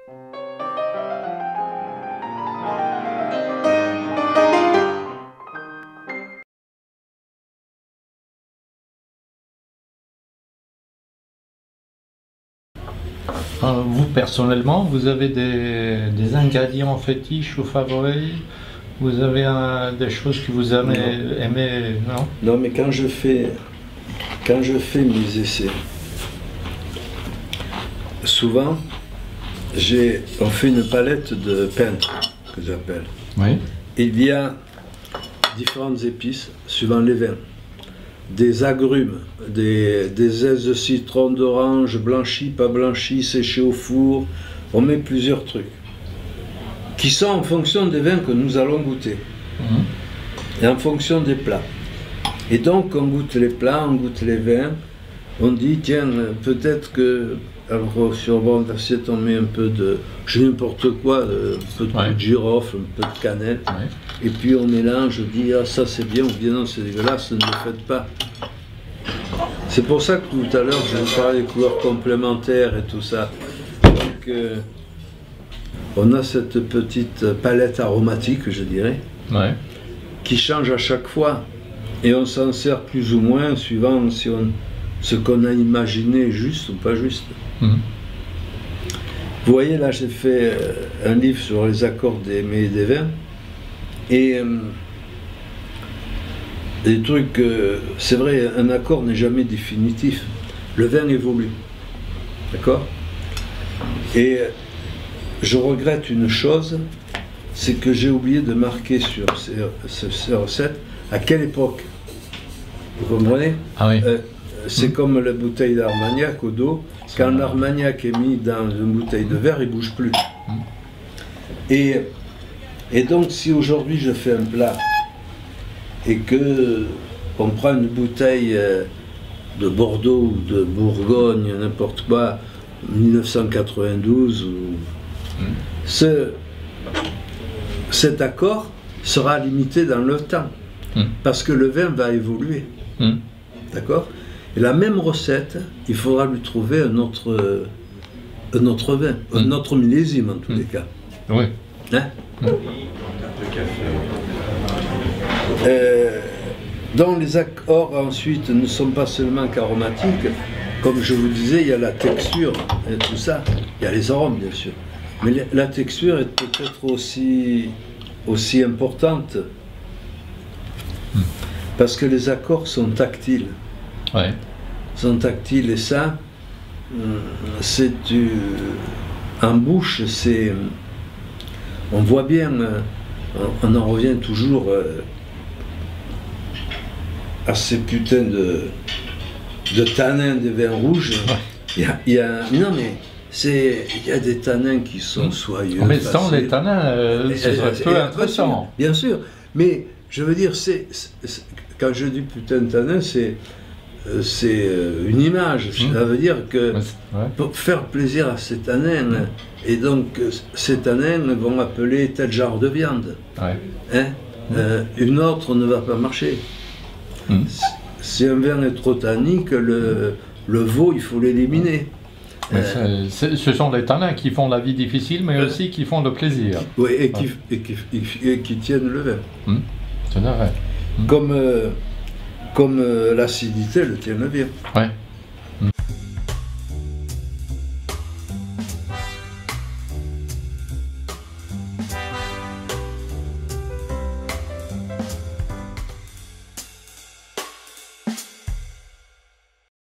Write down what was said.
Vous, personnellement, vous avez des ingrédients fétiches ou favoris? Vous avez des choses que vous aimez, non? Non, mais quand je fais mes essais, souvent, on fait une palette de peintre, que j'appelle. Oui. Il y a différentes épices, suivant les vins. Des agrumes, des zestes de citron, d'orange, blanchis, pas blanchis, séchés au four. On met plusieurs trucs qui sont en fonction des vins que nous allons goûter et en fonction des plats. Et donc on goûte les plats, on goûte les vins, on dit tiens, peut-être que, alors sur bord d'assiette on met un peu de, n'importe quoi, un peu de girofle, un peu de cannelle, et puis on mélange, on dit ah ça c'est bien ou bien non c'est dégueulasse, ne le faites pas. C'est pour ça que tout à l'heure je vous parlais des couleurs complémentaires et tout ça. Donc on a cette petite palette aromatique, je dirais, qui change à chaque fois. Et on s'en sert plus ou moins suivant si ce qu'on a imaginé juste ou pas juste. Vous voyez, là j'ai fait un livre sur les accords des mets et des vins. Et des trucs, c'est vrai, un accord n'est jamais définitif. Le vin évolue. D'accord? Et je regrette une chose, c'est que j'ai oublié de marquer sur ces recettes à quelle époque. Vous comprenez? Ah oui. C'est comme la bouteille d'Armagnac au dos. Quand l'Armagnac est mis dans une bouteille de verre, il ne bouge plus. Et donc, si aujourd'hui je fais un plat et que on prend une bouteille de Bordeaux ou de Bourgogne, n'importe quoi, 1992, cet accord sera limité dans le temps, parce que le vin va évoluer. D'accord? Et la même recette, il faudra lui trouver un autre vin, un autre millésime en tous les cas. Oui. Hein? Donc les accords ensuite ne sont pas seulement qu'aromatiques, comme je vous disais, il y a la texture et tout ça, il y a les arômes bien sûr, mais la texture est peut-être aussi importante, parce que les accords sont tactiles. Sont tactiles et ça, c'est en bouche, c'est, on voit bien, on en revient toujours à ces putains de tanins des vins rouges. Il y a des tanins qui sont soyeux. Mais sans les tanins, c'est peu intéressant. Bien sûr, mais je veux dire, quand je dis putain de tanin, c'est une image. Ça veut dire que pour faire plaisir à ces tanins, et donc ces tanins vont appeler tel genre de viande. Une autre ne va pas marcher. Si un vin est trop tannique, le veau, il faut l'éliminer. Ce sont les tanins qui font la vie difficile, mais aussi qui font le plaisir. Oui, et qui tiennent le vin. C'est vrai. Comme l'acidité le tient le vin.